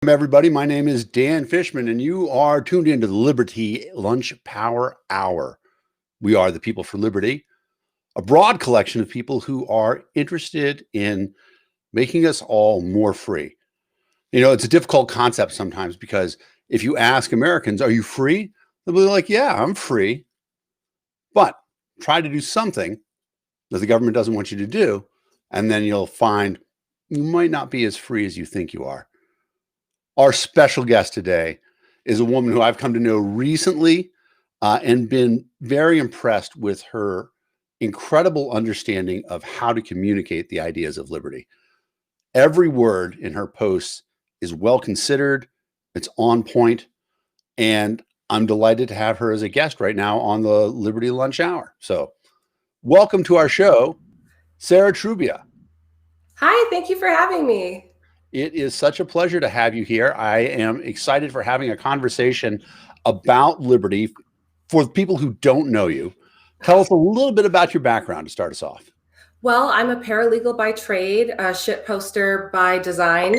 Everybody, my name is Dan Fishman, and you are tuned into the Liberty Lunch Power Hour. We are the People for Liberty, a broad collection of people who are interested in making us all more free. You know, it's a difficult concept sometimes because if you ask Americans, are you free? They'll be like, yeah, I'm free. But try to do something that the government doesn't want you to do, and then you'll find you might not be as free as you think you are. Our special guest today is a woman who I've come to know recently and been very impressed with her incredible understanding of how to communicate the ideas of liberty. Every word in her posts is well considered, it's on point, and I'm delighted to have her as a guest right now on the Liberty Lunch Hour. So welcome to our show, Sarah Toubia. Hi, thank you for having me. It is such a pleasure to have you here. I am excited for having a conversation about liberty. For people who don't know you, tell us a little bit about your background to start us off. Well, I'm a paralegal by trade, a shitposter by design.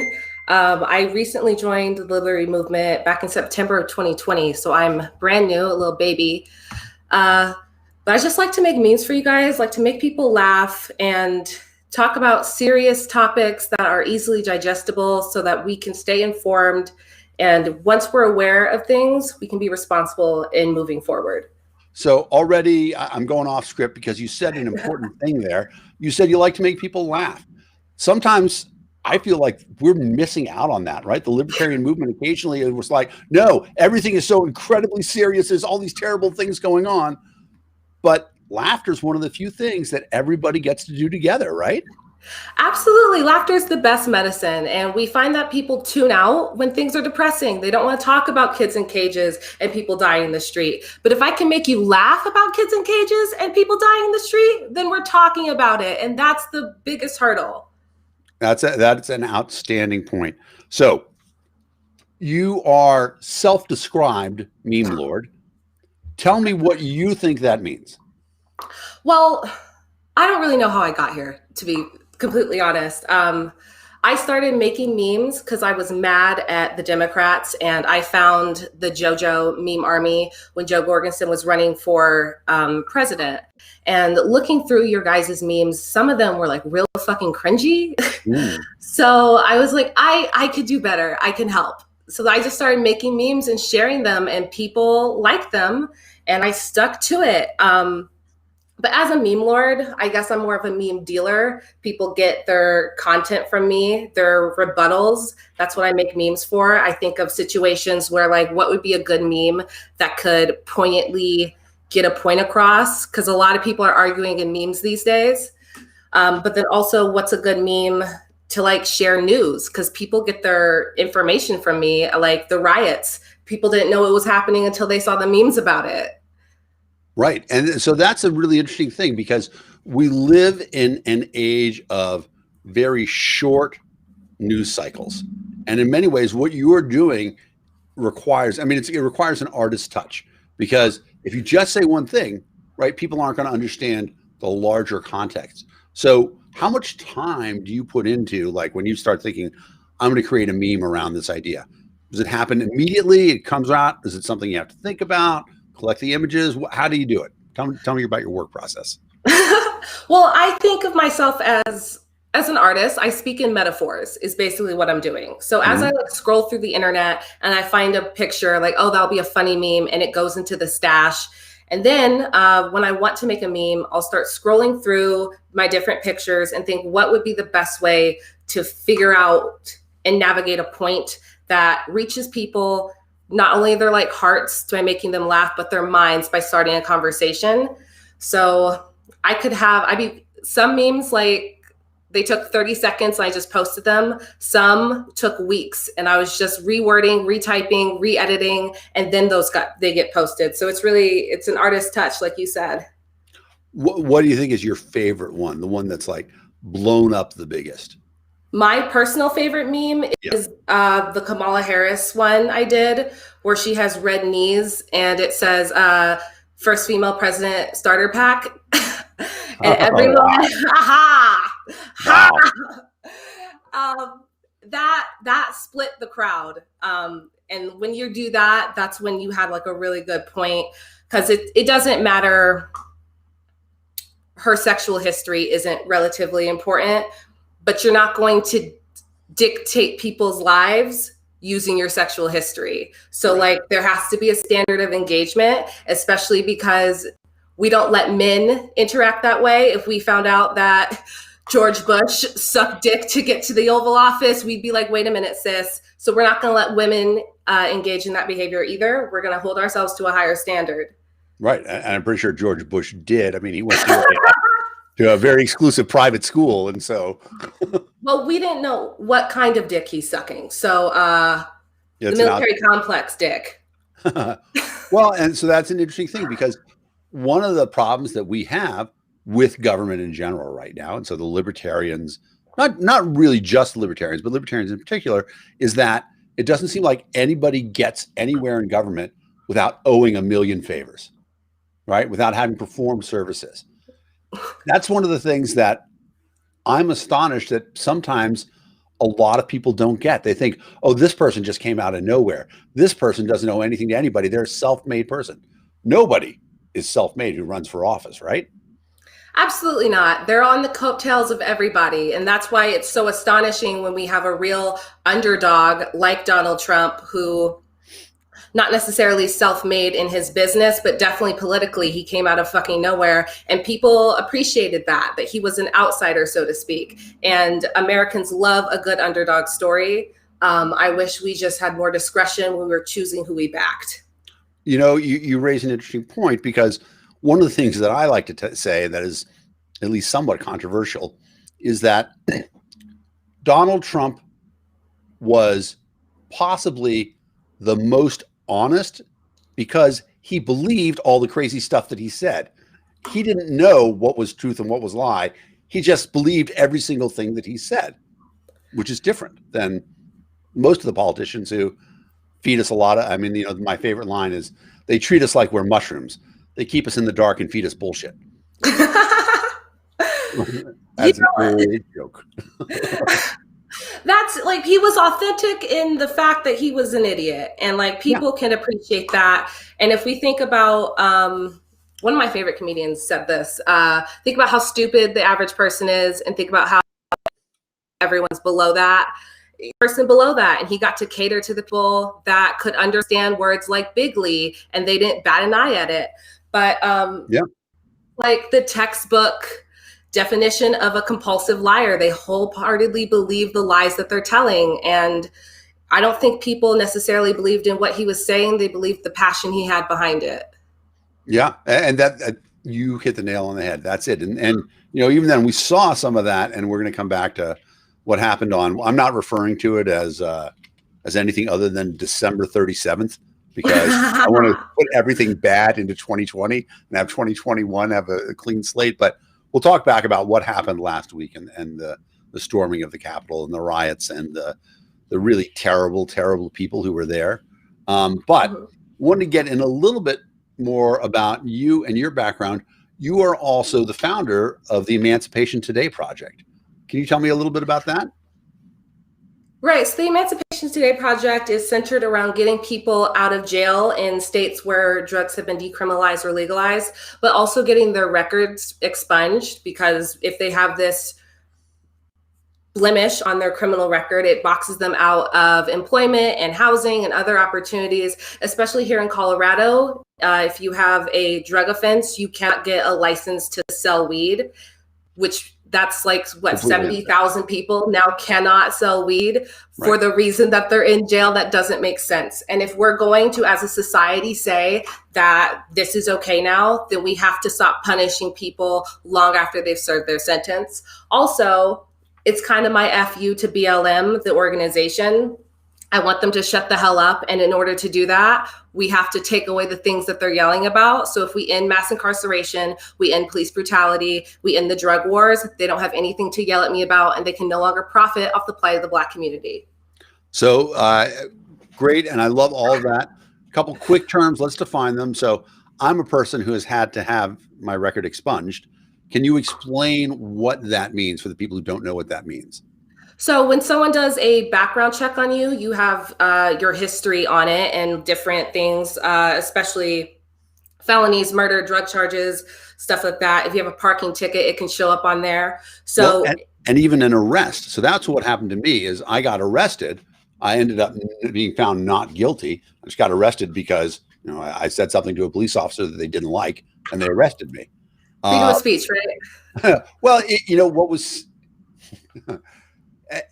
I recently joined the Liberty Movement back in September of 2020, so I'm brand new, a little baby. But I just like to make memes for you guys, like to make people laugh and talk about serious topics that are easily digestible so that we can stay informed. And once we're aware of things, we can be responsible in moving forward. So already I'm going off script because you said an important thing there. You said you like to make people laugh. Sometimes I feel like we're missing out on that, right? The libertarian movement occasionally it was like, no, everything is so incredibly serious. There's all these terrible things going on. But laughter is one of the few things that everybody gets to do together, right? Absolutely. Laughter is the best medicine. And we find that people tune out when things are depressing. They don't want to talk about kids in cages and people dying in the street. But if I can make you laugh about kids in cages and people dying in the street, then we're talking about it. And that's the biggest hurdle. That's an outstanding point. So you are self-described meme lord. Tell me what you think that means. Well, I don't really know how I got here, to be completely honest. I started making memes because I was mad at the Democrats, and I found the JoJo meme army when Joe Jorgensen was running for president. And looking through your guys' memes, some of them were like real fucking cringy. So I was like, I could do better. I can help. So I just started making memes and sharing them, and people liked them, and I stuck to it. But as a meme lord, I guess I'm more of a meme dealer. People get their content from me, their rebuttals. That's what I make memes for. I think of situations where, like, what would be a good meme that could poignantly get a point across? Because a lot of people are arguing in memes these days. But then also, what's a good meme to, like, share news? Because people get their information from me, like the riots. People didn't know it was happening until they saw the memes about it. Right. And so that's a really interesting thing because we live in an age of very short news cycles. And in many ways, what you're doing requires, it requires an artist's touch because if you just say one thing, right, people aren't going to understand the larger context. So how much time do you put into, like, when you start thinking, I'm going to create a meme around this idea? Does it happen immediately? It comes out? Is it something you have to think about? Collect the images? How do you do it? Tell me about your work process. Well, I think of myself as an artist. I speak in metaphors is basically what I'm doing. So as I like scroll through the internet and I find a picture like, oh, that'll be a funny meme, and it goes into the stash. And then when I want to make a meme, I'll start scrolling through my different pictures and think what would be the best way to figure out and navigate a point that reaches people, not only their like hearts by making them laugh, but their minds by starting a conversation. So some memes like they took 30 seconds and I just posted them. Some took weeks and I was just rewording, retyping, re-editing, and then they get posted. So it's an artist touch, like you said. What do you think is your favorite one? The one that's like blown up the biggest? My personal favorite meme is the Kamala Harris one I did, where she has red knees and it says first female president starter pack. And everyone, Wow. That split the crowd. And when you do that, that's when you have like a really good point, because it doesn't matter. Her sexual history isn't relatively important, but you're not going to dictate people's lives using your sexual history. So like there has to be a standard of engagement, especially because we don't let men interact that way. If we found out that George Bush sucked dick to get to the Oval Office, we'd be like, wait a minute, sis. So we're not going to let women engage in that behavior either. We're going to hold ourselves to a higher standard. Right. And I'm pretty sure George Bush did. I mean, he went to a very exclusive private school. And so. Well, we didn't know what kind of dick he's sucking. So the military complex dick. Well, and so that's an interesting thing, because one of the problems that we have with government in general right now, and so the libertarians, not really just libertarians, but libertarians in particular, is that it doesn't seem like anybody gets anywhere in government without owing a million favors, right? Without having performed services. That's one of the things that I'm astonished that sometimes a lot of people don't get. They think, oh, this person just came out of nowhere. This person doesn't owe anything to anybody. They're a self-made person. Nobody is self-made who runs for office, right? Absolutely not. They're on the coattails of everybody. And that's why it's so astonishing when we have a real underdog like Donald Trump, who not necessarily self-made in his business, but definitely politically, he came out of fucking nowhere. And people appreciated that he was an outsider, so to speak. And Americans love a good underdog story. I wish we just had more discretion when we were choosing who we backed. You know, you raise an interesting point, because one of the things that I like to say that is at least somewhat controversial is that Donald Trump was possibly the most honest, because he believed all the crazy stuff that he said. He didn't know what was truth and what was lie. He just believed every single thing that he said, which is different than most of the politicians who feed us a lot of, I mean, you know, my favorite line is, they treat us like we're mushrooms. They keep us in the dark and feed us bullshit. That's a great joke. That's like, he was authentic in the fact that he was an idiot, and like people can appreciate that. And if we think about, one of my favorite comedians said this, think about how stupid the average person is, and think about how everyone's below that person below that. And he got to cater to the people that could understand words like bigly, and they didn't bat an eye at it. But like the textbook definition of a compulsive liar, they wholeheartedly believe the lies that they're telling. And I don't think people necessarily believed in what he was saying. They believed the passion he had behind it. Yeah. And that you hit the nail on the head. That's it. And you know, even then we saw some of that, and we're going to come back to what happened on, I'm not referring to it as anything other than December 37th, because I want to put everything bad into 2020 and have 2021 have a clean slate. But we'll talk back about what happened last week, and the storming of the Capitol and the riots and the really terrible, terrible people who were there. But wanted to get in a little bit more about you and your background. You are also the founder of the Emancipation Today Project. Can you tell me a little bit about that? Right. So the Emancipation Today Project is centered around getting people out of jail in states where drugs have been decriminalized or legalized, but also getting their records expunged, because if they have this blemish on their criminal record, it boxes them out of employment and housing and other opportunities, especially here in Colorado. If you have a drug offense, you can't get a license to sell weed, which that's like what, 70,000 people now cannot sell weed for the reason that they're in jail. That doesn't make sense. And if we're going to, as a society, say that this is okay now, then we have to stop punishing people long after they've served their sentence. Also, It's kind of my FU to BLM, the organization. I want them to shut the hell up. And in order to do that, we have to take away the things that they're yelling about. So if we end mass incarceration, we end police brutality, we end the drug wars, they don't have anything to yell at me about, and they can no longer profit off the plight of the Black community. So great. And I love all of that. A couple quick terms. Let's define them. So I'm a person who has had to have my record expunged. Can you explain what that means for the people who don't know what that means? So when someone does a background check on you, you have your history on it and different things, especially felonies, murder, drug charges, stuff like that. If you have a parking ticket, it can show up on there. So and even an arrest. So that's what happened to me is I got arrested. I ended up being found not guilty. I just got arrested because I said something to a police officer that they didn't like, and they arrested me. Freedom of speech, right? Well, what was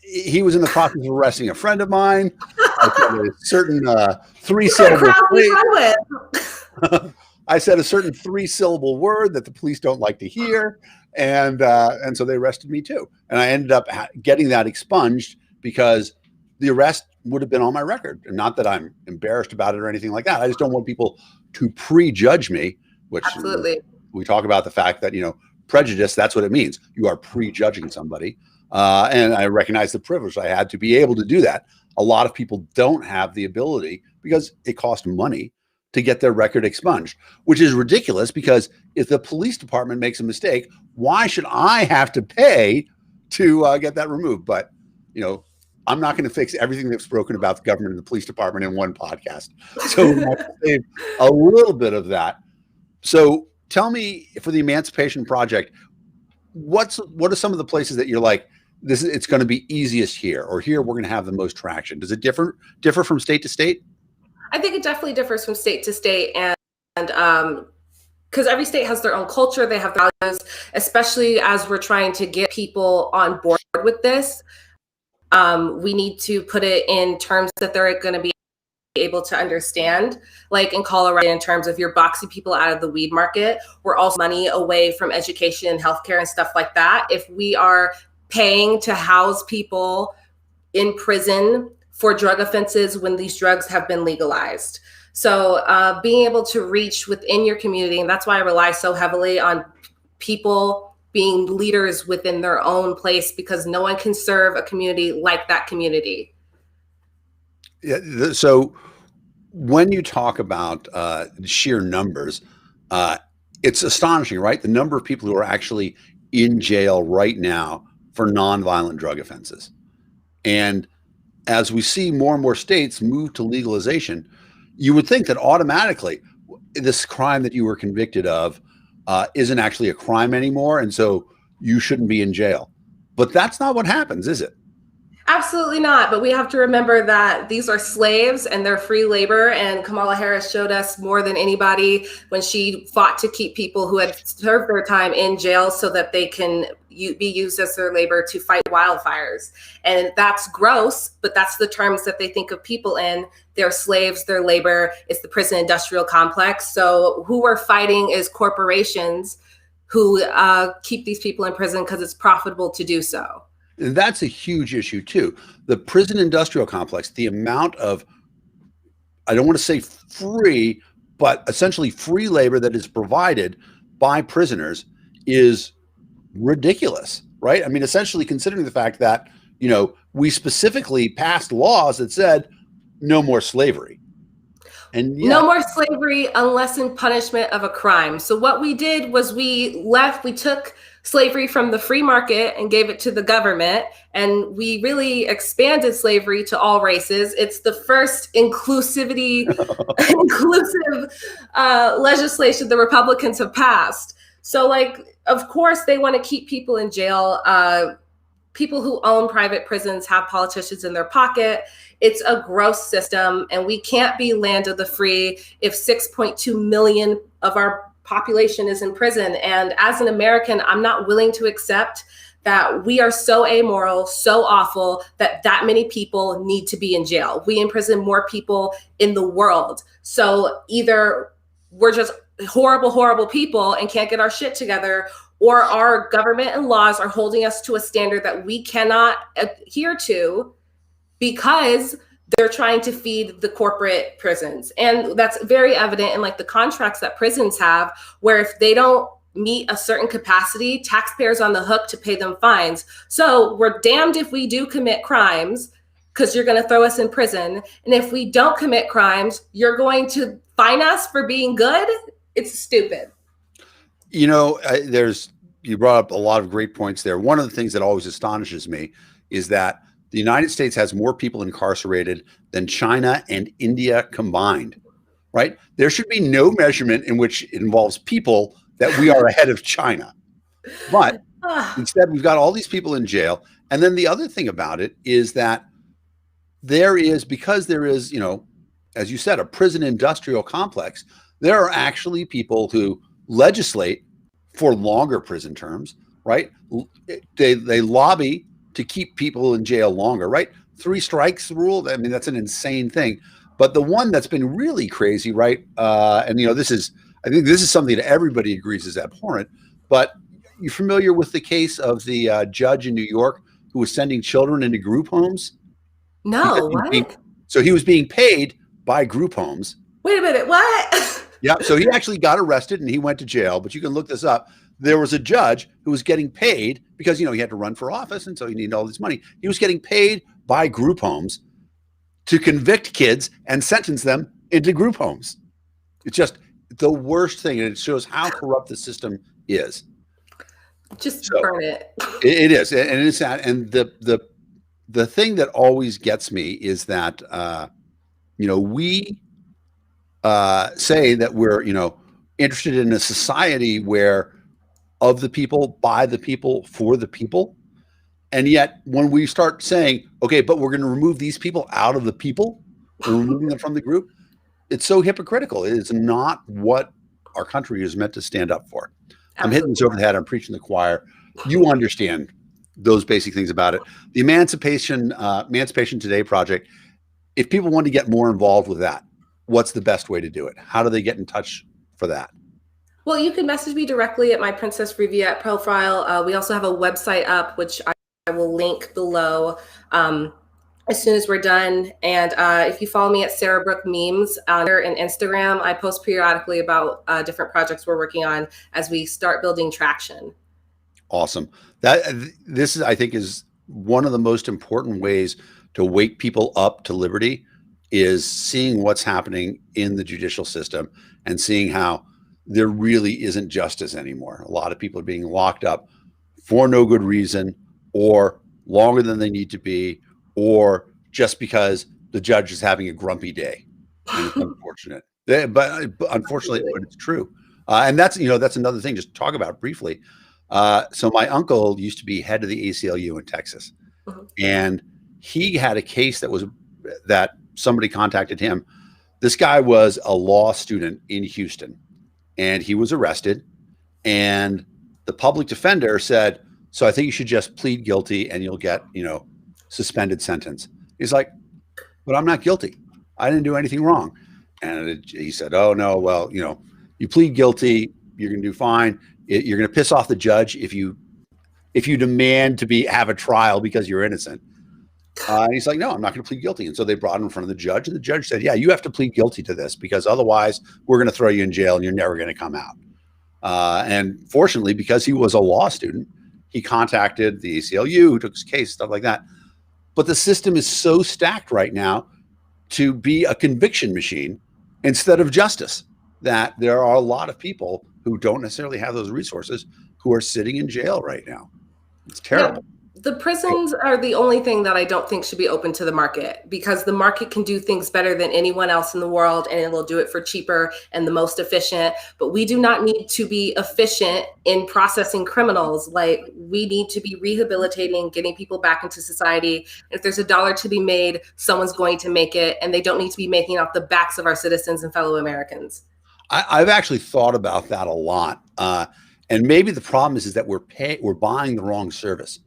he was in the process of arresting a friend of mine. I said a certain I said a certain 3-syllable word that the police don't like to hear, and so they arrested me too. And I ended up getting that expunged because the arrest would have been on my record. And not that I'm embarrassed about it or anything like that. I just don't want people to prejudge me, which absolutely. We talk about the fact that prejudice. That's what it means. You are prejudging somebody. And I recognize the privilege I had to be able to do that. A lot of people don't have the ability because it costs money to get their record expunged, which is ridiculous because if the police department makes a mistake, why should I have to pay to get that removed? But, I'm not going to fix everything that's broken about the government and the police department in one podcast. So we have to save a little bit of that. So tell me, for the Emancipation Project, what are some of the places that you're like, it's going to be easiest here, or here we're going to have the most traction? Does it differ from state to state? I think it definitely differs from state to state, and because every state has their own culture, they have values, especially as we're trying to get people on board with this. We need to put it in terms that they're going to be able to understand. Like in Colorado, in terms of you're boxing people out of the weed market, we're also money away from education and healthcare and stuff like that. If we are paying to house people in prison for drug offenses when these drugs have been legalized. So being able to reach within your community, and that's why I rely so heavily on people being leaders within their own place, because no one can serve a community like that community. Yeah. So when you talk about sheer numbers, it's astonishing, right? The number of people who are actually in jail right now for nonviolent drug offenses. And as we see more and more states move to legalization, you would think that automatically this crime that you were convicted of isn't actually a crime anymore. And so you shouldn't be in jail. But that's not what happens, is it? Absolutely not. But we have to remember that these are slaves and they're free labor. And Kamala Harris showed us more than anybody when she fought to keep people who had served their time in jail so that they can be used as their labor to fight wildfires. And that's gross, but that's the terms that they think of people in. They're slaves, they're labor. It's the prison industrial complex. So who we're fighting is corporations who keep these people in prison because it's profitable to do so. And that's a huge issue too. The prison industrial complex, the amount of, I don't want to say free, but essentially free labor that is provided by prisoners is ridiculous, right? I mean, essentially considering the fact that, we specifically passed laws that said no more slavery. And no more slavery unless in punishment of a crime. So what we did was we took slavery from the free market and gave it to the government. And we really expanded slavery to all races. It's the first inclusive legislation the Republicans have passed. So of course, they want to keep people in jail. People who own private prisons have politicians in their pocket. It's a gross system, and we can't be land of the free if 6.2 million of our population is in prison. And as an American, I'm not willing to accept that we are so amoral, so awful, that many people need to be in jail. We imprison more people in the world. So either we're just horrible, horrible people and can't get our shit together, or our government and laws are holding us to a standard that we cannot adhere to because they're trying to feed the corporate prisons. And that's very evident in like the contracts that prisons have, where if they don't meet a certain capacity, taxpayers on the hook to pay them fines. So we're damned if we do commit crimes because you're going to throw us in prison. And if we don't commit crimes, you're going to fine us for being good. It's stupid. You know, you brought up a lot of great points there. One of the things that always astonishes me is that the United States has more people incarcerated than China and India combined, right? There should be no measurement in which it involves people that we are ahead of China. But instead, we've got all these people in jail. And then the other thing about it is that because there is, you know, as you said, a prison industrial complex, there are actually people who legislate for longer prison terms, right? They lobby to keep people in jail longer, right? 3 strikes rule. I mean, that's an insane thing. But the one that's been really crazy, right? And you know, I think this is something that everybody agrees is abhorrent. But you're familiar with the case of the judge in New York who was sending children into group homes? No, what? So he was being paid by group homes. Wait a minute, what? Yeah, so he actually got arrested and he went to jail. But you can look this up. There was a judge who was getting paid because, you know, he had to run for office. And so he needed all this money. He was getting paid by group homes to convict kids and sentence them into group homes. It's just the worst thing. And it shows how corrupt the system is. Just burn it. It is. And it's that. And the thing that always gets me is that, you know, we say that we're, you know, interested in a society where of the people, by the people, for the people. And yet when we start saying, okay, but we're going to remove these people out of the people, we're removing them from the group, it's so hypocritical. It is not what our country is meant to stand up for. Absolutely. I'm hitting this over the head. I'm preaching the choir. You understand those basic things about it. The Emancipation Today Project, if people want to get more involved with that, what's the best way to do it? How do they get in touch for that? Well, you can message me directly at my Princess Riviette profile. We also have a website up, which I will link below as soon as we're done. And if you follow me at Sarahbrook Memes on and Instagram, I post periodically about different projects we're working on as we start building traction. Awesome. This is, I think, is one of the most important ways to wake people up to liberty, is seeing what's happening in the judicial system and seeing how there really isn't justice anymore. A lot of people are being locked up for no good reason, or longer than they need to be, or just because the judge is having a grumpy day. And it's unfortunate, but unfortunately, but it's true. And that's, you know, that's another thing, just to talk about briefly. So my uncle used to be head of the ACLU in Texas, and he had a case that somebody contacted him. This guy was a law student in Houston, and he was arrested, and the public defender said, so I think you should just plead guilty and you'll get, you know, suspended sentence. He's like, but I'm not guilty. I didn't do anything wrong. And he said, oh no, well, you know, you plead guilty, you're going to do fine. You're going to piss off the judge if you demand to have a trial because you're innocent. And he's like, no, I'm not going to plead guilty. And so they brought him in front of the judge, and the judge said, yeah, you have to plead guilty to this because otherwise we're going to throw you in jail and you're never going to come out. And fortunately, because he was a law student, he contacted the ACLU, who took his case, stuff like that. But the system is so stacked right now to be a conviction machine instead of justice that there are a lot of people who don't necessarily have those resources who are sitting in jail right now. It's terrible. Yeah. The prisons are the only thing that I don't think should be open to the market, because the market can do things better than anyone else in the world, and it will do it for cheaper and the most efficient. But we do not need to be efficient in processing criminals. Like, we need to be rehabilitating, getting people back into society. If there's a dollar to be made, someone's going to make it, and they don't need to be making off the backs of our citizens and fellow Americans. I've actually thought about that a lot. And maybe the problem is that we're buying the wrong service.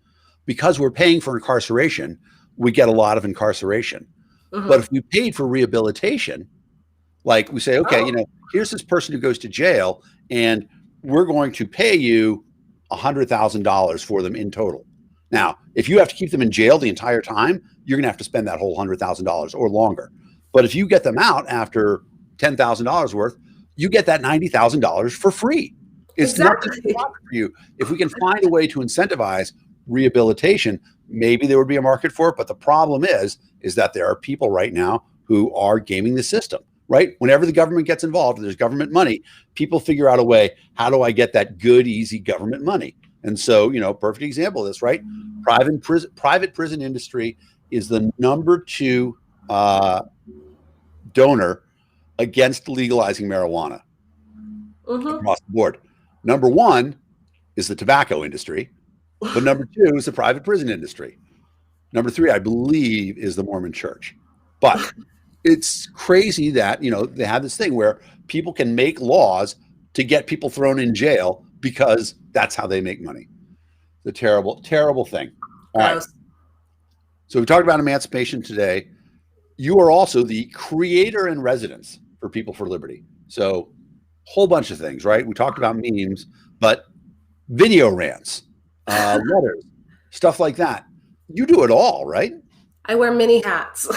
Because we're paying for incarceration, we get a lot of incarceration. But if we paid for rehabilitation, like we say, okay, you know, here's this person who goes to jail, and we're going to pay you $100,000 for them in total. Now, if you have to keep them in jail the entire time, you're going to have to spend that whole $100,000 or longer. But if you get them out after $10,000 worth, you get that $90,000 for free. It's nothing for you. If we can find a way to incentivize rehabilitation, maybe there would be a market for it. But the problem is that there are people right now who are gaming the system, right? Whenever the government gets involved, there's government money, people figure out a way, how do I get that good, easy government money? And so, perfect example of this, right? Private prison industry is the #2 donor against legalizing marijuana across the board. #1 is the tobacco industry, but #2 is the private prison industry. #3, I believe, is the Mormon Church. But it's crazy that, they have this thing where people can make laws to get people thrown in jail because that's how they make money. The terrible, terrible thing. All right. So we talked about Emancipation Today. You are also the creator in residence for People for Liberty. So whole bunch of things, right? We talked about memes, but video rants, letters, stuff like that. You do it all, right? I wear many hats.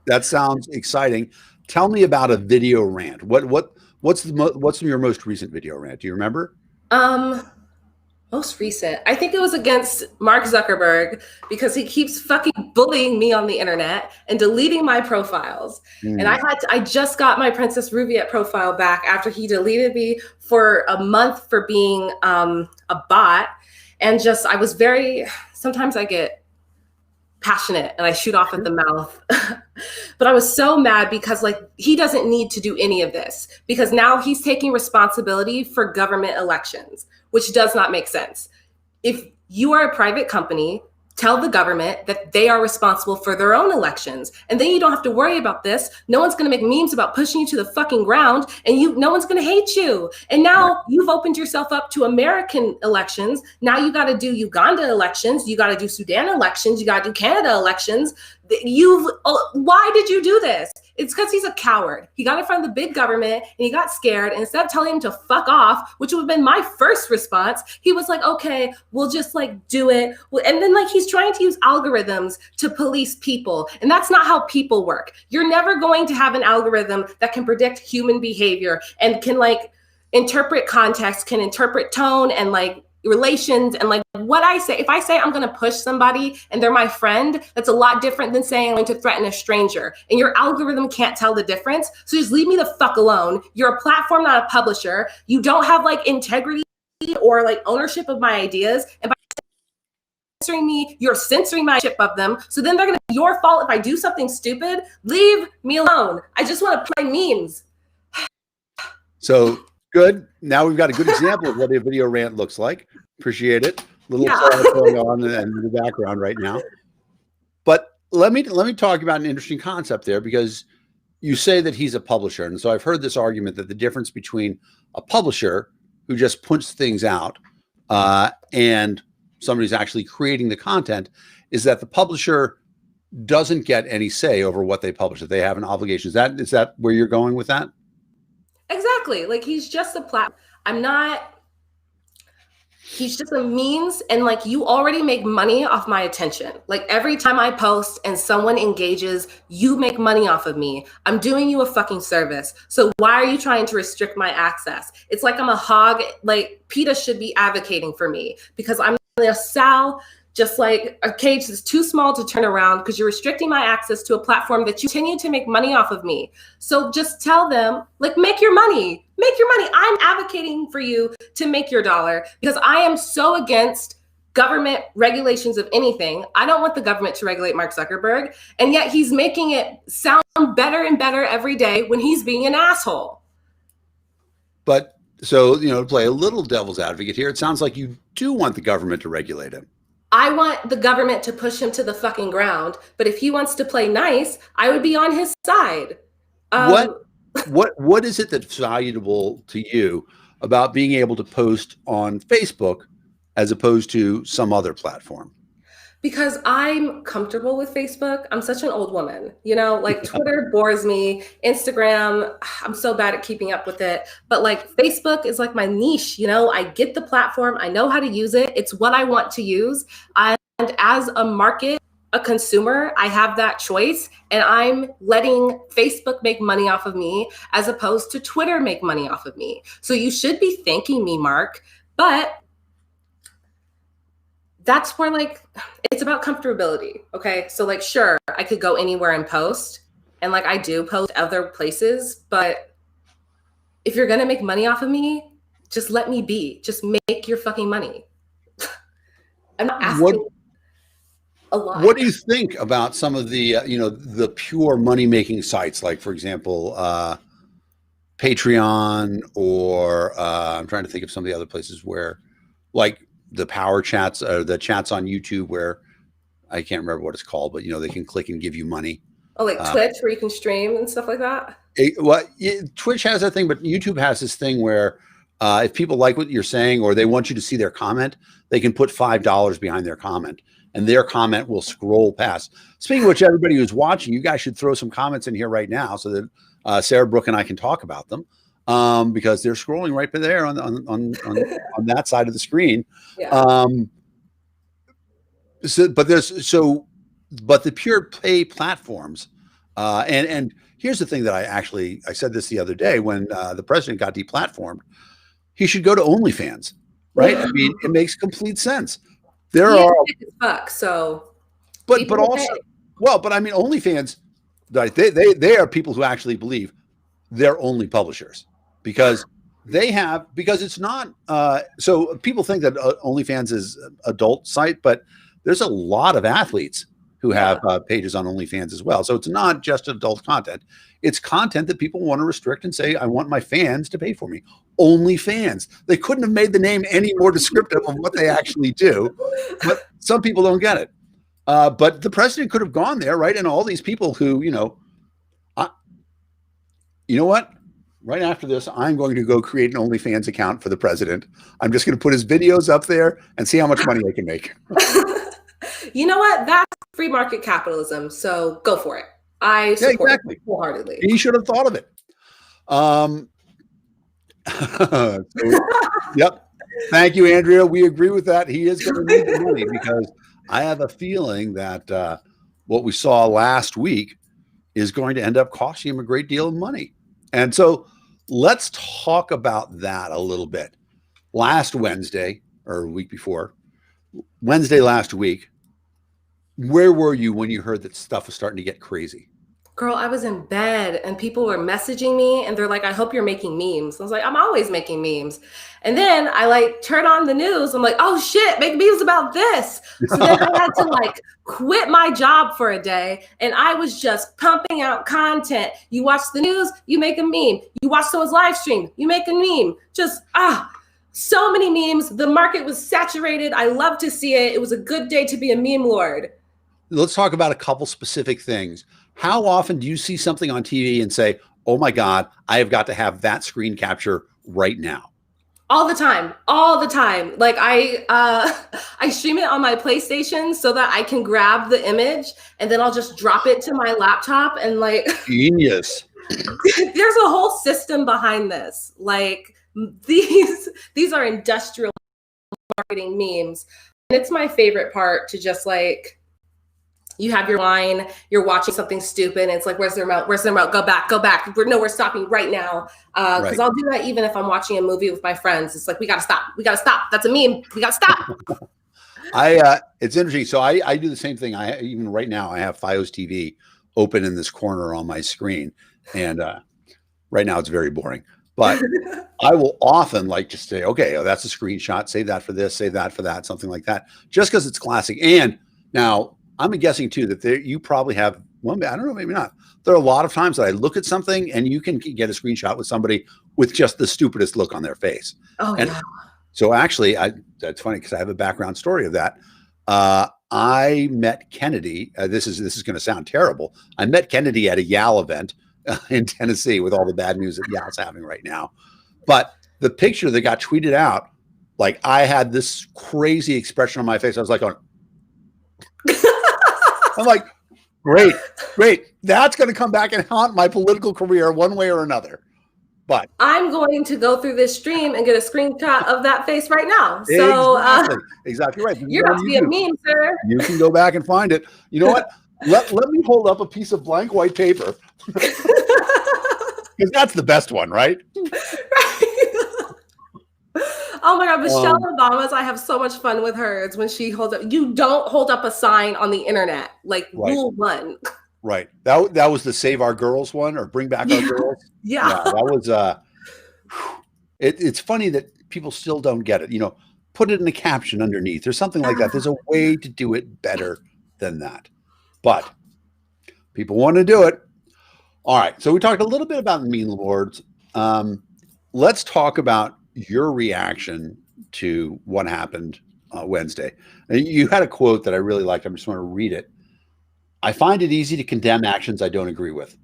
That sounds exciting. Tell me about a video rant. What's your most recent video rant? Do you remember? Most recent, I think it was against Mark Zuckerberg because he keeps fucking bullying me on the internet and deleting my profiles. And I just got my Princess Ruviet profile back after he deleted me for a month for being a bot. And sometimes I get passionate and I shoot off at the mouth. But I was so mad because he doesn't need to do any of this because now he's taking responsibility for government elections, which does not make sense. If you are a private company, tell the government that they are responsible for their own elections. And then you don't have to worry about this. No one's going to make memes about pushing you to the fucking ground and no one's going to hate you. And now you've opened yourself up to American elections. Now you got to do Uganda elections. You got to do Sudan elections. You got to do Canada elections. Why did you do this? It's because he's a coward. He got in front of the big government and he got scared. And instead of telling him to fuck off, which would have been my first response, he was like, okay, we'll just do it. And then he's trying to use algorithms to police people. And that's not how people work. You're never going to have an algorithm that can predict human behavior and can interpret context, can interpret tone and relations and what I say. If I say I'm going to push somebody and they're my friend, that's a lot different than saying I'm going to threaten a stranger. And your algorithm can't tell the difference. So just leave me the fuck alone. You're a platform, not a publisher. You don't have integrity or ownership of my ideas. And by censoring me, you're censoring my ship of them. So then they're going to be your fault if I do something stupid. Leave me alone. I just want to play memes. So good. Now we've got a good example of what a video rant looks like. Appreciate it. Little going on in the background right now. But let me talk about an interesting concept there, because you say that he's a publisher. And so I've heard this argument that the difference between a publisher who just puts things out and somebody who's actually creating the content is that the publisher doesn't get any say over what they publish, that they have an obligation. Is that where you're going with that? Exactly. He's just a platform. He's just a means. And you already make money off my attention. Every time I post and someone engages, you make money off of me. I'm doing you a fucking service. So why are you trying to restrict my access? It's I'm a hog. PETA should be advocating for me because I'm a sow. Just a cage that's too small to turn around because you're restricting my access to a platform that you continue to make money off of me. So just tell them, make your money. Make your money. I'm advocating for you to make your dollar because I am so against government regulations of anything. I don't want the government to regulate Mark Zuckerberg. And yet he's making it sound better and better every day when he's being an asshole. But so, to play a little devil's advocate here, it sounds like you do want the government to regulate him. I want the government to push him to the fucking ground. But if he wants to play nice, I would be on his side. What is it that's valuable to you about being able to post on Facebook as opposed to some other platform? Because I'm comfortable with Facebook. I'm such an old woman, like Twitter bores me. Instagram, I'm so bad at keeping up with it. But like Facebook is like my niche, I get the platform, I know how to use it. It's what I want to use. And as a market, a consumer, I have that choice, and I'm letting Facebook make money off of me as opposed to Twitter make money off of me. So you should be thanking me, Mark. But that's where like it's about comfortability. Okay. So like sure, I could go anywhere and post. And like I do post other places, but if you're gonna make money off of me, just let me be. Just make your fucking money. I'm not asking a lot. What do you think about some of the the pure money making sites, like for example Patreon, or I'm trying to think of some of the other places where, like the power chats, or the chats on YouTube, where I can't remember what it's called, but they can click and give you money. Oh, like Twitch, where you can stream and stuff like that. Twitch has that thing, but YouTube has this thing where if people like what you're saying, or they want you to see their comment, they can put $5 behind their comment, and their comment will scroll past. Speaking of which, everybody who's watching, you guys should throw some comments in here right now so that Sarahbrook and I can talk about them, because they're scrolling right there on that side of the screen. Yeah. But the pure pay platforms, and here's the thing that I said this the other day when the president got deplatformed. He should go to OnlyFans, right? I mean, it makes complete sense. There are fuck, so but also pay. Well, but I mean, OnlyFans, they are people who actually believe they're only publishers, because it's not so people think that OnlyFans is an adult site, but there's a lot of athletes who have pages on OnlyFans as well. So it's not just adult content. It's content that people want to restrict and say, I want my fans to pay for me. OnlyFans. They couldn't have made the name any more descriptive of what they actually do, but some people don't get it. But the president could have gone there, right? And all these people who, you know what? Right after this, I'm going to go create an OnlyFans account for the president. I'm just going to put his videos up there and see how much money I can make. You know what? That's free market capitalism. So go for it. I support it wholeheartedly. He should have thought of it. Yep. Thank you, Andrea. We agree with that. He is going to need the money, because I have a feeling that what we saw last week is going to end up costing him a great deal of money. And so let's talk about that a little bit. Last Wednesday, or a week before, Wednesday last week, where were you when you heard that stuff was starting to get crazy? Girl, I was in bed and people were messaging me and they're like, I hope you're making memes. I was like, I'm always making memes. And then I like turn on the news. I'm like, oh shit, make memes about this. So then I had to quit my job for a day, and I was just pumping out content. You watch the news, you make a meme. You watch someone's live stream, you make a meme. Just, so many memes. The market was saturated. I love to see it. It was a good day to be a meme lord. Let's talk about a couple specific things. How often do you see something on TV and say, oh my God, I have got to have that screen capture right now? All the time, all the time. Like I stream it on my PlayStation so that I can grab the image and then I'll just drop it to my laptop and Genius. There's a whole system behind this. Like these are industrial marketing memes. And it's my favorite part to just you have your line, you're watching something stupid, and it's like, where's the remote? Where's the remote? Go back. We're stopping right now. Because I'll do that even if I'm watching a movie with my friends. It's like, we gotta stop. That's a meme. We gotta stop. It's interesting. So I do the same thing. Even right now, I have FiOS TV open in this corner on my screen. And right now it's very boring. But I will often just say, okay, that's a screenshot. Save that for this, save that for that, something like that. Just because it's classic. And now, I'm guessing too that you probably have one. I don't know, maybe not. There are a lot of times that I look at something and you can get a screenshot with somebody with just the stupidest look on their face. Oh, and yeah. So actually, that's funny because I have a background story of that. I met Kennedy. This is going to sound terrible. I met Kennedy at a YAL event in Tennessee with all the bad news that YAL's having right now. But the picture that got tweeted out, I had this crazy expression on my face. I was like, I'm like, great. That's going to come back and haunt my political career one way or another. But I'm going to go through this stream and get a screenshot of that face right now. So exactly right. You're about to be a meme, sir. You can go back and find it. You know what? Let me hold up a piece of blank white paper. Because that's the best one, right? Oh my God, Michelle Obama's, I have so much fun with her. It's when she holds up, you don't hold up a sign on the internet, like rule one. Right. That was the Save Our Girls one, or Bring Back Our Girls. Yeah. That was, it's funny that people still don't get it. You know, put it in a caption underneath or something like that. There's a way to do it better than that. But people want to do it. All right. So we talked a little bit about meme lords. Let's talk about your reaction to what happened Wednesday. And you had a quote that I really liked. I just want to read it. I find it easy to condemn actions I don't agree with.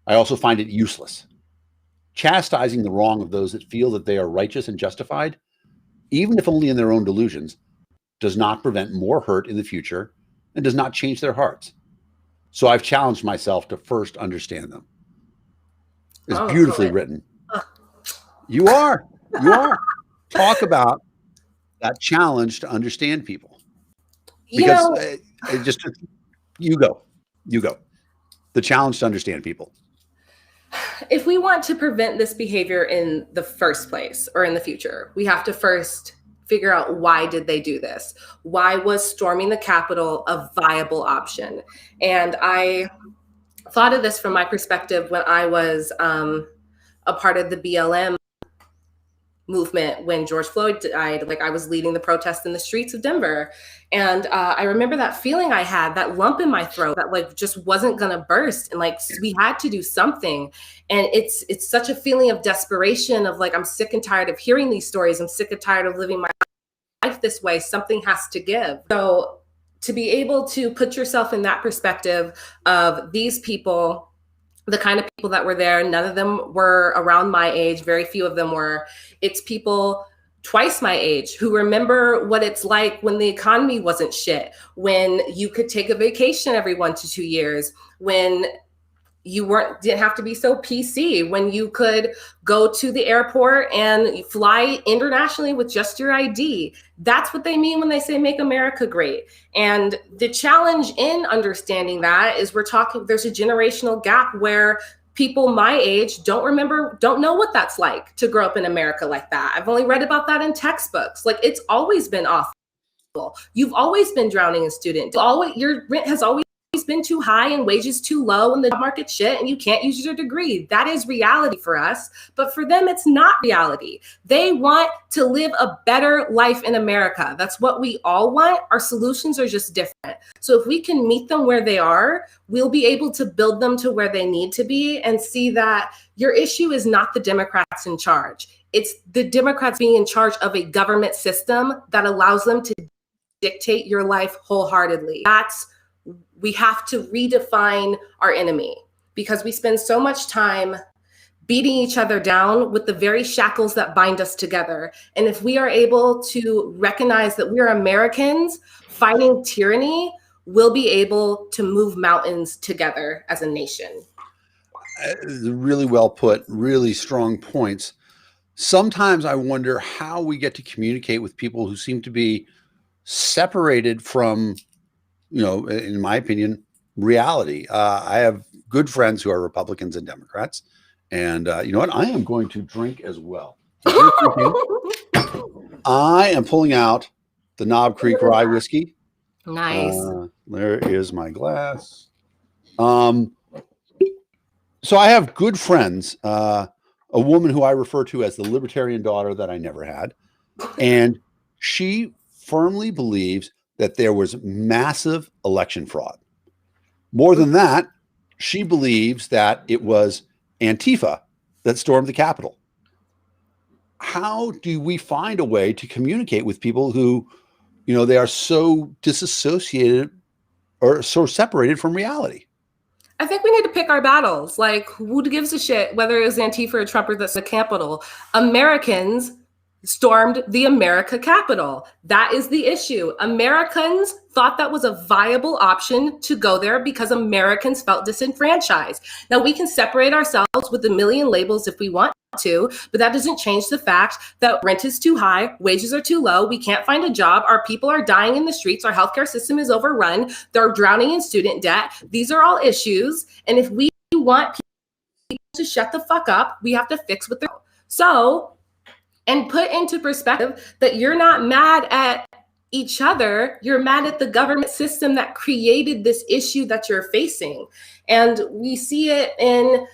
I also find it useless. Chastising the wrong of those that feel that they are righteous and justified, even if only in their own delusions, does not prevent more hurt in the future and does not change their hearts. So I've challenged myself to first understand them. It's beautifully written. You are. Talk about that challenge to understand people. Because you go. The challenge to understand people. If we want to prevent this behavior in the first place or in the future, we have to first figure out, why did they do this? Why was storming the Capitol a viable option? And I thought of this from my perspective when I was a part of the BLM movement when George Floyd died. Like, I was leading the protest in the streets of Denver. And I remember that feeling I had, that lump in my throat that like just wasn't gonna burst. And like, we had to do something. And it's such a feeling of desperation of like, I'm sick and tired of hearing these stories. I'm sick and tired of living my life this way. Something has to give. So to be able to put yourself in that perspective of these people, the kind of people that were there, none of them were around my age. Very few of them were. It's people twice my age who remember what it's like when the economy wasn't shit, when you could take a vacation every 1 to 2 years, when you didn't have to be so PC, when you could go to the airport and fly internationally with just your ID. That's what they mean when they say make America great. And the challenge in understanding that is there's a generational gap where people my age don't know what that's like to grow up in America like that. I've only read about that in textbooks. Like, it's always been awful. You've always been drowning in student. Your rent has always been too high and wages too low and the job market shit and you can't use your degree. That is reality for us. But for them, it's not reality. They want to live a better life in America. That's what we all want. Our solutions are just different. So if we can meet them where they are, we'll be able to build them to where they need to be and see that your issue is not the Democrats in charge. It's the Democrats being in charge of a government system that allows them to dictate your life wholeheartedly. We have to redefine our enemy, because we spend so much time beating each other down with the very shackles that bind us together. And if we are able to recognize that we're Americans fighting tyranny, we'll be able to move mountains together as a nation. Really well put, really strong points. Sometimes I wonder how we get to communicate with people who seem to be separated from, in my opinion, reality. I have good friends who are Republicans and Democrats. And you know what? I am going to drink as well. I am pulling out the Knob Creek Rye Whiskey. Nice. There is my glass. So I have good friends. A woman who I refer to as the libertarian daughter that I never had. And she firmly believes that there was massive election fraud. More than that, she believes that it was Antifa that stormed the Capitol. How do we find a way to communicate with people who, they are so disassociated or so separated from reality? I think we need to pick our battles. Like, who gives a shit whether it was Antifa or Trump or that's the Capitol? Americans stormed the America Capitol. That is the issue. Americans thought that was a viable option to go there because Americans felt disenfranchised. Now, we can separate ourselves with a million labels if we want to, but that doesn't change the fact that rent is too high, wages are too low, we can't find a job, our people are dying in the streets, our healthcare system is overrun, they're drowning in student debt. These are all issues. And if we want people to shut the fuck up, we have to fix what they're so, and put into perspective that you're not mad at each other, you're mad at the government system that created this issue that you're facing. And we see it in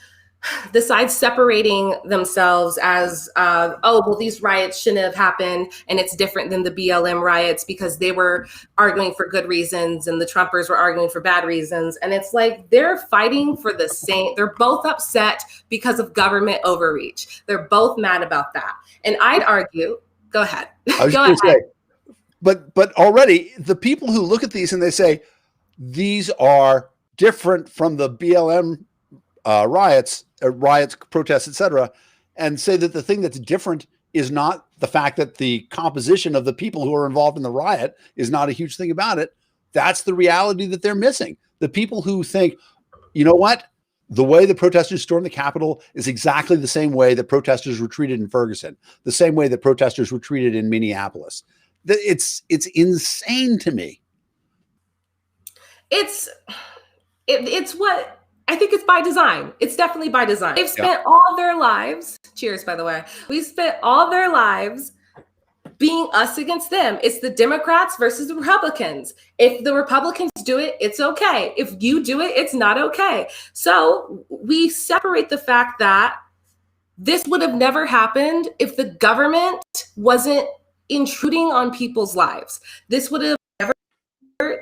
the sides separating themselves as, oh, well, these riots shouldn't have happened, and it's different than the BLM riots because they were arguing for good reasons and the Trumpers were arguing for bad reasons. And it's like they're fighting for the same, they're both upset because of government overreach. They're both mad about that. And I'd argue, go ahead. I was going to say, but already the people who look at these and they say, these are different from the BLM riots, protests, etc., and say that the thing that's different is not the fact that the composition of the people who are involved in the riot is not a huge thing about it. That's the reality that they're missing. The people who think, you know what? The way the protesters stormed the Capitol is exactly the same way that protesters were treated in Ferguson, the same way that protesters were treated in Minneapolis. It's insane to me. It's what I think it's by design. It's definitely by design. They've spent all their lives, cheers, by the way. We spent all their lives being us against them. It's the Democrats versus the Republicans. If the Republicans do it, it's okay. If you do it, it's not okay. So we separate the fact that this would have never happened if the government wasn't intruding on people's lives. This would have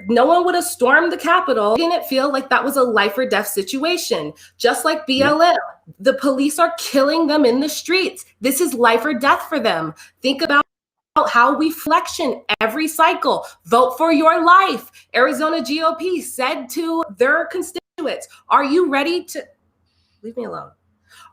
no one would have stormed the Capitol. Didn't feel like that was a life or death situation. Just like BLM, the police are killing them in the streets. This is life or death for them. Think about how we flexion every cycle. Vote for your life. Arizona GOP said to their constituents, are you ready to leave me alone?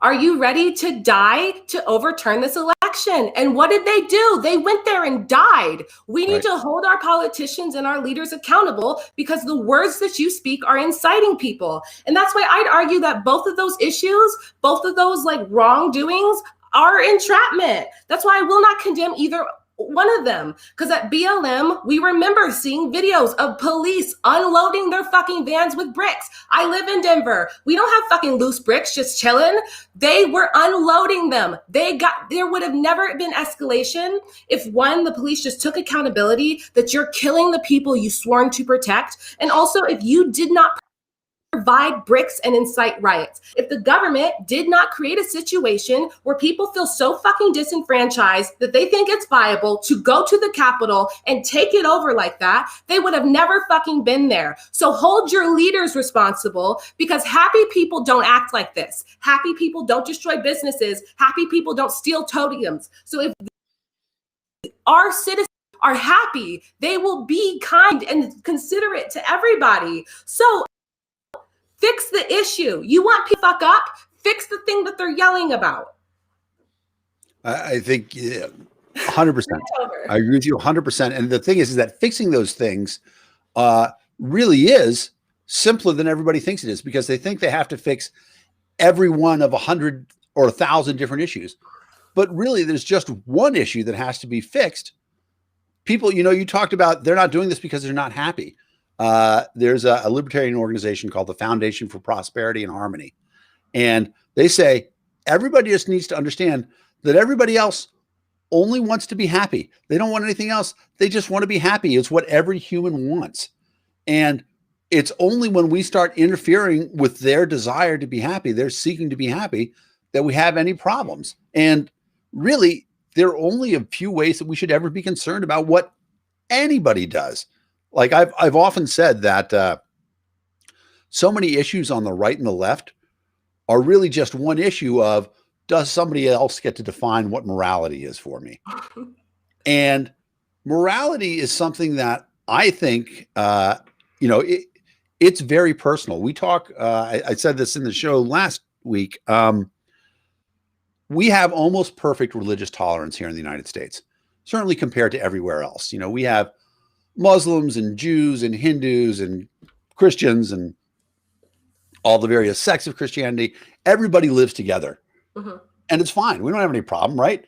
Are you ready to die to overturn this election? And what did they do? They went there and died. We need to hold our politicians and our leaders accountable because the words that you speak are inciting people. And that's why I'd argue that both of those issues, both of those like wrongdoings are entrapment. That's why I will not condemn either one of them. Because at BLM, we remember seeing videos of police unloading their fucking vans with bricks. I live in Denver. We don't have fucking loose bricks just chilling. They were unloading them. There would have never been escalation if one, the police just took accountability that you're killing the people you sworn to protect. And also if you did not provide bricks and incite riots. If the government did not create a situation where people feel so fucking disenfranchised that they think it's viable to go to the Capitol and take it over like that, they would have never fucking been there. So hold your leaders responsible because happy people don't act like this. Happy people don't destroy businesses. Happy people don't steal totems. So if our citizens are happy, they will be kind and considerate to everybody. So fix the issue. You want people to fuck up? Fix the thing that they're yelling about. I think 100%. I agree with you 100%. And the thing is that fixing those things really is simpler than everybody thinks it is because they think they have to fix every one of 100 or 1,000 different issues. But really, there's just one issue that has to be fixed. People, you talked about they're not doing this because they're not happy. There's a libertarian organization called the Foundation for Prosperity and Harmony. And they say everybody just needs to understand that everybody else only wants to be happy. They don't want anything else. They just want to be happy. It's what every human wants. And it's only when we start interfering with their desire to be happy, they're seeking to be happy, that we have any problems. And really, there are only a few ways that we should ever be concerned about what anybody does. Like I've often said that so many issues on the right and the left are really just one issue of, does somebody else get to define what morality is for me? And morality is something that I think, it's very personal. We talk, I said this in the show last week. we have almost perfect religious tolerance here in the United States, certainly compared to everywhere else. We have Muslims and Jews and Hindus and Christians and all the various sects of Christianity. Everybody lives together. Mm-hmm. And it's fine. We don't have any problem, right?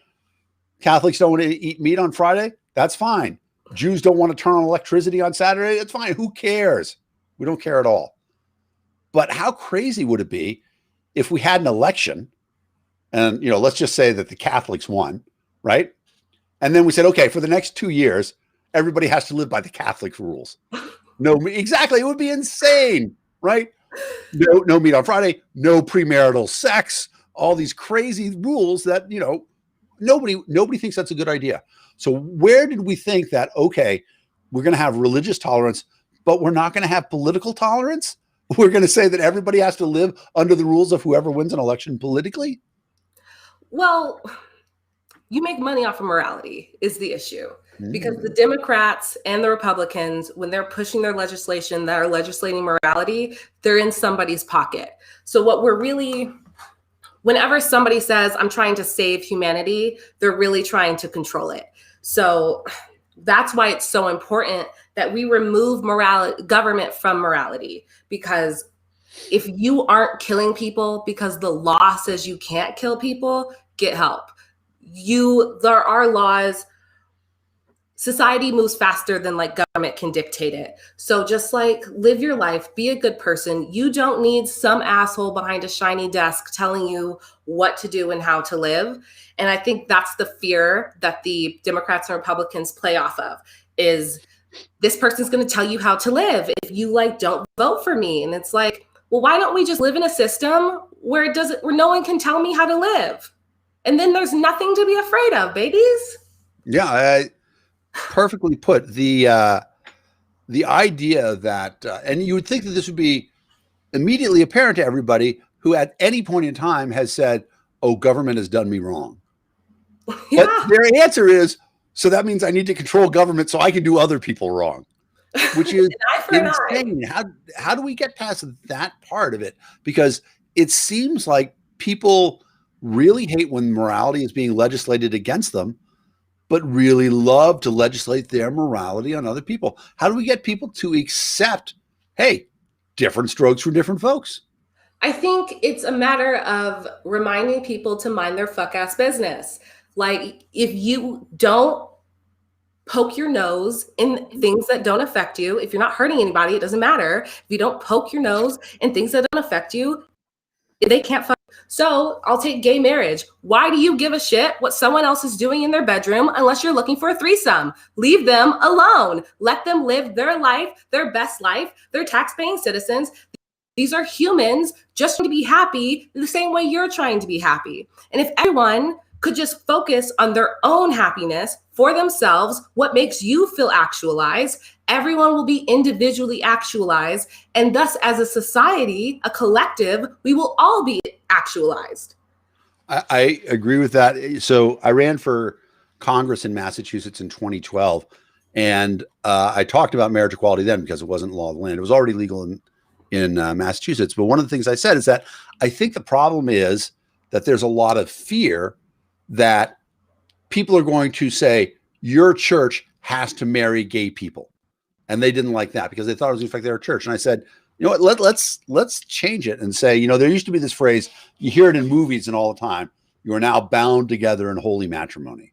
Catholics don't want to eat meat on Friday. That's fine. Jews don't want to turn on electricity on Saturday. It's fine. Who cares? We don't care at all. But how crazy would it be if we had an election and, let's just say that the Catholics won, right? And then we said, okay, for the next 2 years, everybody has to live by the Catholic rules. No, exactly. It would be insane, right? No meat on Friday, no premarital sex, all these crazy rules that, nobody thinks that's a good idea. So where did we think that, okay, we're going to have religious tolerance, but we're not going to have political tolerance? We're going to say that everybody has to live under the rules of whoever wins an election politically? Well, you make money off of morality is the issue. Because the Democrats and the Republicans, when they're pushing their legislation that are legislating morality, they're in somebody's pocket. So what we're really, whenever somebody says, I'm trying to save humanity, they're really trying to control it. So that's why it's so important that we remove government from morality. Because if you aren't killing people because the law says you can't kill people, get help. There are laws. Society moves faster than government can dictate it. So just live your life, be a good person. You don't need some asshole behind a shiny desk telling you what to do and how to live. And I think that's the fear that the Democrats and Republicans play off of is this person's going to tell you how to live. If you don't vote for me. And it's well, why don't we just live in a system where no one can tell me how to live? And then there's nothing to be afraid of, babies. Yeah, perfectly put. The idea that, and you would think that this would be immediately apparent to everybody who at any point in time has said, oh, government has done me wrong. Yeah. But their answer is, so that means I need to control government so I can do other people wrong, which is insane. How do we get past that part of it? Because it seems like people really hate when morality is being legislated against them, but really love to legislate their morality on other people. How do we get people to accept, hey, different strokes for different folks? I think it's a matter of reminding people to mind their fuck ass business. If you don't poke your nose in things that don't affect you, if you're not hurting anybody, it doesn't matter. If you don't poke your nose in things that don't affect you, they can't fuck. So I'll take gay marriage. Why do you give a shit what someone else is doing in their bedroom unless you're looking for a threesome? Leave them alone. Let them live their life, their best life. They're tax-paying citizens. These are humans just trying to be happy the same way you're trying to be happy. And if everyone could just focus on their own happiness for themselves, what makes you feel actualized, everyone will be individually actualized. And thus, as a society, a collective, we will all be actualized. I agree with that. So I ran for Congress in Massachusetts in 2012. And I talked about marriage equality then because it wasn't law of the land. It was already legal in Massachusetts. But one of the things I said is that I think the problem is that there's a lot of fear that people are going to say, your church has to marry gay people. And they didn't like that because they thought it was going to affect their church. And I said, you know what, let's change it and say, there used to be this phrase, you hear it in movies and all the time, you are now bound together in holy matrimony.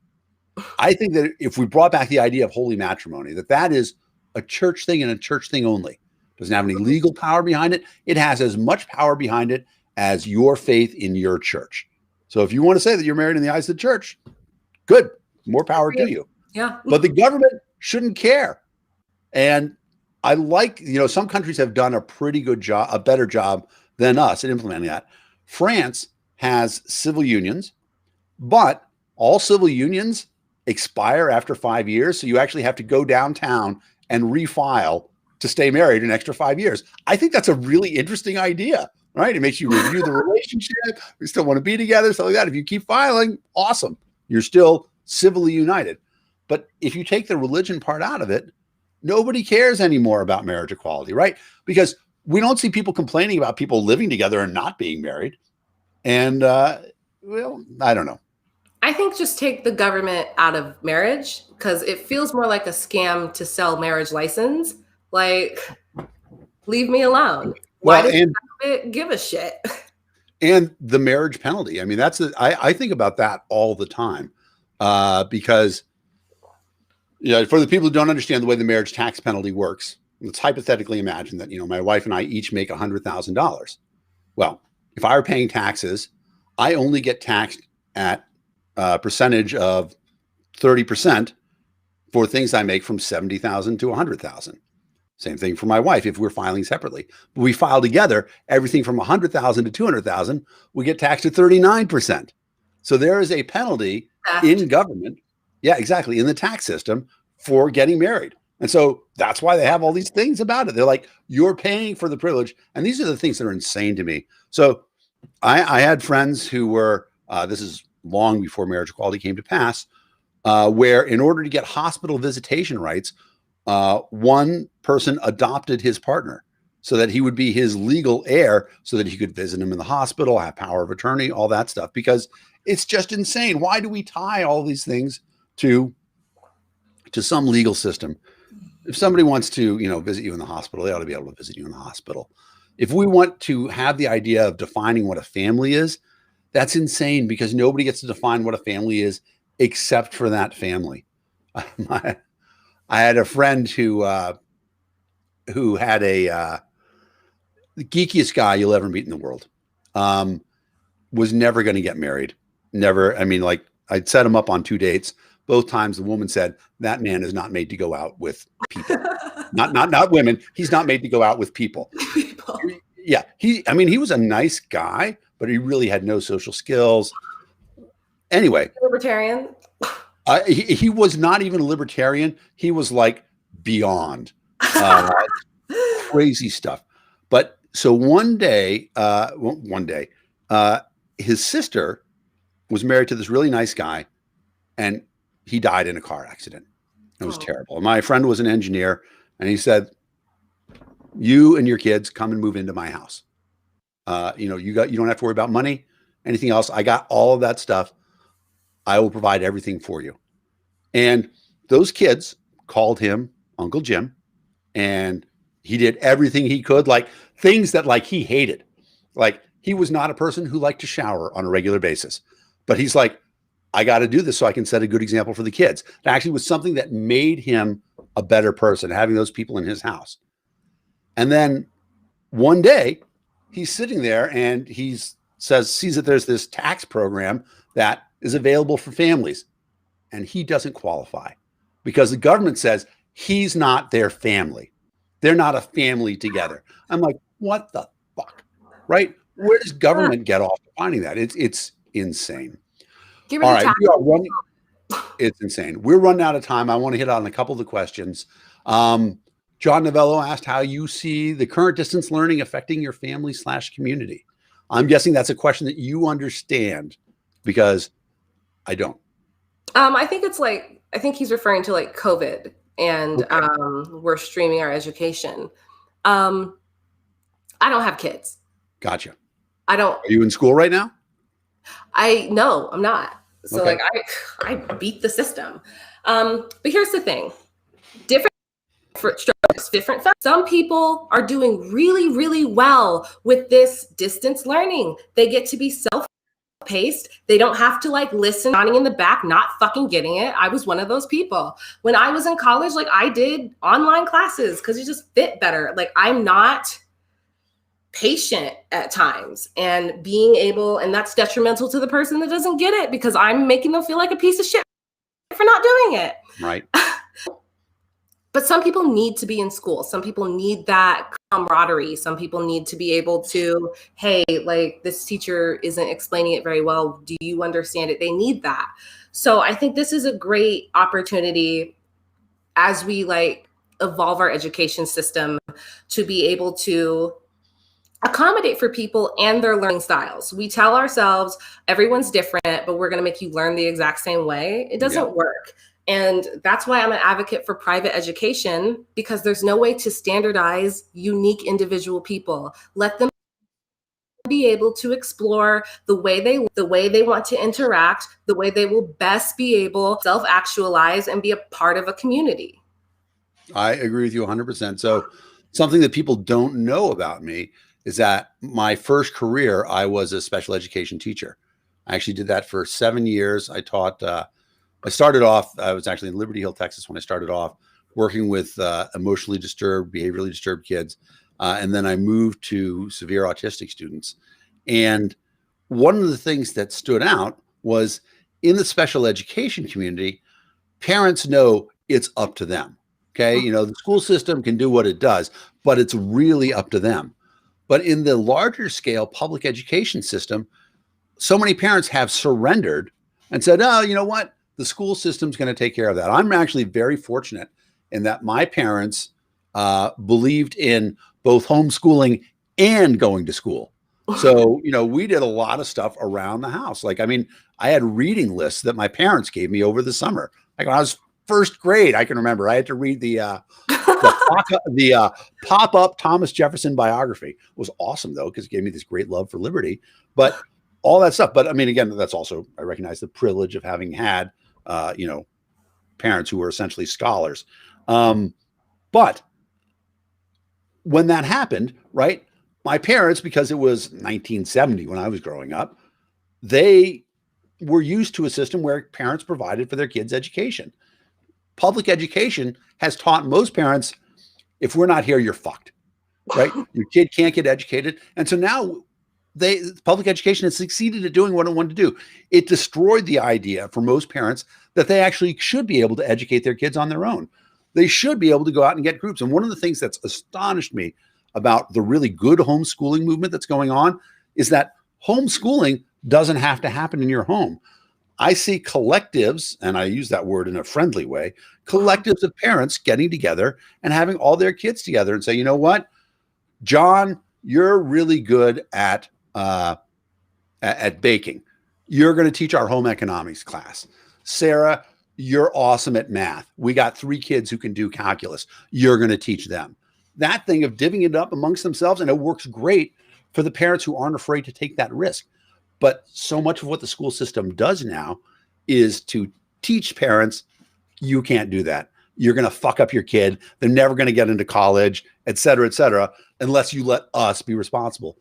I think that if we brought back the idea of holy matrimony, that is a church thing and a church thing only. It doesn't have any legal power behind it. It has as much power behind it as your faith in your church. So if you want to say that you're married in the eyes of the church, good, more power to you. Yeah. But the government shouldn't care. And I like, some countries have done a pretty good job, a better job than us at implementing that. France has civil unions, but all civil unions expire after 5 years. So you actually have to go downtown and refile to stay married an extra 5 years. I think that's a really interesting idea, right? It makes you review the relationship. We still want to be together, stuff like that. If you keep filing, awesome. You're still civilly united. But if you take the religion part out of it, nobody cares anymore about marriage equality, right? Because we don't see people complaining about people living together and not being married. And Well, I don't know. I think just take the government out of marriage, because it feels more like a scam to sell marriage license. Like, leave me alone. Why Well, does the government give a shit? and the marriage penalty. I mean, I think about that all the time, because for the people who don't understand the way the marriage tax penalty works, let's hypothetically imagine that my wife and I each make $100,000. Well, if I were paying taxes, I only get taxed at a percentage of 30% for things I make from 70,000 to 100,000. Same thing for my wife if we're filing separately. But we file together, everything from 100,000 to 200,000, we get taxed at 39%. So there is a penalty in government. Yeah, exactly. In the tax system for getting married. And so that's why they have all these things about it. They're like, you're paying for the privilege. And these are the things that are insane to me. So I had friends who were, this is long before marriage equality came to pass, where in order to get hospital visitation rights, one person adopted his partner so that he would be his legal heir, so that he could visit him in the hospital, have power of attorney, all that stuff, because it's just insane. Why do we tie all these things to some legal system? If somebody wants to, visit you in the hospital, they ought to be able to visit you in the hospital. If we want to have the idea of defining what a family is, that's insane, because nobody gets to define what a family is except for that family. I had a friend who had the geekiest guy you'll ever meet in the world. Was never going to get married. Never. I mean, like, I'd set him up on 2 dates. Both times the woman said, that man is not made to go out with people. not women. He's not made to go out with people. Yeah. He was a nice guy, but he really had no social skills. Anyway. Libertarian? He was not even a libertarian. He was like beyond crazy stuff. But so one day, his sister was married to this really nice guy, and he died in a car accident. It was terrible. My friend was an engineer, and he said, you and your kids come and move into my house. You don't have to worry about money, anything else. I got all of that stuff. I will provide everything for you. And those kids called him Uncle Jim, and he did everything he could, like things that like he hated. Like, he was not a person who liked to shower on a regular basis, but he's like, I got to do this so I can set a good example for the kids. It actually was something that made him a better person, having those people in his house. And then one day he's sitting there and sees that there's this tax program that is available for families, and he doesn't qualify because the government says he's not their family. They're not a family together. I'm like, what the fuck, right? Where does government get off defining that? It's insane. All right, it's insane. We're running out of time. I want to hit on a couple of the questions. John Novello asked how you see the current distance learning affecting your family/community. I'm guessing that's a question that you understand, because I don't. I think he's referring to like COVID, and okay. We're streaming our education. I don't have kids. Gotcha. I don't. Are you in school right now? No, I'm not. So okay. Like I beat the system. But here's the thing. Different strokes, different facts. Some people are doing really, really well with this distance learning. They get to be self-paced. They don't have to like listen, nodding in the back, not fucking getting it. I was one of those people. When I was in college, like I did online classes because it just fit better. Like I'm not patient at times, and being able, and that's detrimental to the person that doesn't get it because I'm making them feel like a piece of shit for not doing it. Right. But some people need to be in school. Some people need that camaraderie. Some people need to be able to, hey, like this teacher isn't explaining it very well. Do you understand it? They need that. So I think this is a great opportunity as we like evolve our education system to be able to accommodate for people and their learning styles. We tell ourselves everyone's different, but we're going to make you learn the exact same way. It doesn't work. And that's why I'm an advocate for private education, because there's no way to standardize unique individual people. Let them be able to explore the way they want to interact, the way they will best be able to self-actualize and be a part of a community. I agree with you 100%. So something that people don't know about me is that my first career, I was a special education teacher. I actually did that for 7 years. I taught, I started off, I was actually in Liberty Hill, Texas when I started off working with emotionally disturbed, behaviorally disturbed kids. And then I moved to severe autistic students. And one of the things that stood out was in the special education community, parents know it's up to them. Okay. You know, the school system can do what it does, but it's really up to them. But in the larger scale public education system, so many parents have surrendered and said, oh, you know what? The school system's going to take care of that. I'm actually very fortunate in that my parents believed in both homeschooling and going to school. So, you know, we did a lot of stuff around the house. Like, I mean, I had reading lists that my parents gave me over the summer. Like when I was first grade, I can remember I had to read the pop-up Thomas Jefferson biography. It was awesome though, because it gave me this great love for liberty, but all that stuff. But I mean, again, that's also, I recognize the privilege of having had, you know, parents who were essentially scholars. But when that happened, right, my parents, because it was 1970 when I was growing up, they were used to a system where parents provided for their kids' education. Public education has taught most parents, if we're not here, you're fucked, right? Your kid can't get educated. And so now public education has succeeded at doing what it wanted to do. It destroyed the idea for most parents that they actually should be able to educate their kids on their own. They should be able to go out and get groups. And one of the things that's astonished me about the really good homeschooling movement that's going on is that homeschooling doesn't have to happen in your home. I see collectives, and I use that word in a friendly way, collectives of parents getting together and having all their kids together and say, you know what, John, you're really good at baking. You're going to teach our home economics class. Sarah, you're awesome at math. We got 3 kids who can do calculus. You're going to teach them. That thing of divvying it up amongst themselves, and it works great for the parents who aren't afraid to take that risk. But so much of what the school system does now is to teach parents, you can't do that. You're going to fuck up your kid. They're never going to get into college, et cetera, unless you let us be responsible.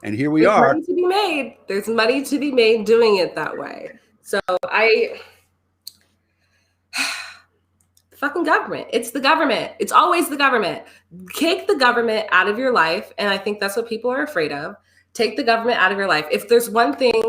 And here we are. There's money to be made. There's money to be made doing it that way. So fucking government. It's the government. It's always the government. Take the government out of your life. And I think that's what people are afraid of. Take the government out of your life. If there's one thing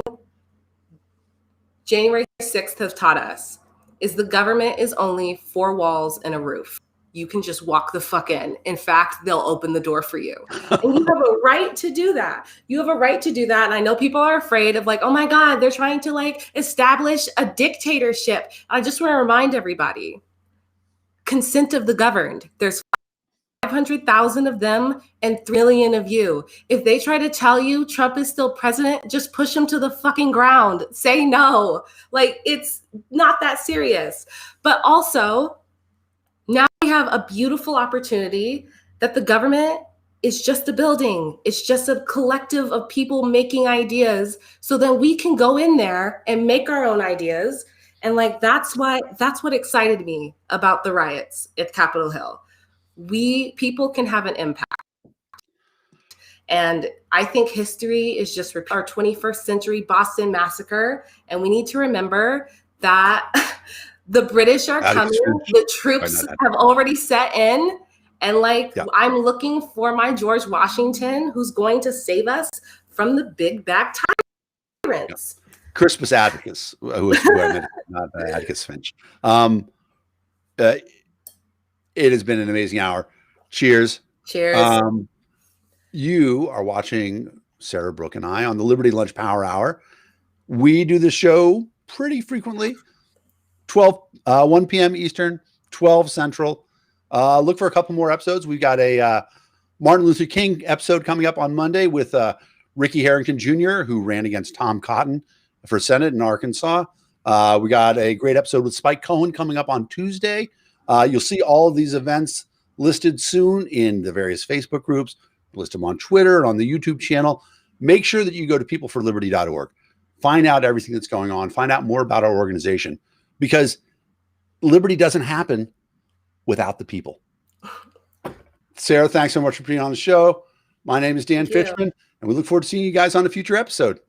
January 6th has taught us, is the government is only 4 walls and a roof. You can just walk the fuck in. In fact, they'll open the door for you. And you have a right to do that. You have a right to do that. And I know people are afraid of like, oh my God, they're trying to like establish a dictatorship. I just want to remind everybody, consent of the governed. There's 500,000 of them and 3 million of you. If they try to tell you Trump is still president, just push him to the fucking ground. Say no. Like, it's not that serious. But also, now we have a beautiful opportunity that the government is just a building. It's just a collective of people making ideas. So then we can go in there and make our own ideas. And like, that's what excited me about the riots at Capitol Hill. People can have an impact. And I think history is just our 21st century Boston Massacre. And we need to remember that the British are coming. The troops have already set in. And like, I'm looking for my George Washington, who's going to save us from the big bad tyrants. Crispus Atticus, who I meant, not Atticus Finch. It has been an amazing hour. Cheers. Cheers. You are watching Sarahbrook and I on the Liberty Lunch Power Hour. We do the show pretty frequently, 1 p.m. Eastern, 12 Central. Look for a couple more episodes. We've got a Martin Luther King episode coming up on Monday with Ricky Harrington Jr., who ran against Tom Cotton for Senate in Arkansas. We got a great episode with Spike Cohen coming up on Tuesday. You'll see all of these events listed soon in the various Facebook groups. List them on Twitter and on the YouTube channel. make sure that you go to peopleforliberty.org. Find out everything that's going on. Find out more about our organization, because liberty doesn't happen without the people. Sarah, thanks so much for being on the show. My name is Dan Fishman, and we look forward to seeing you guys on a future episode.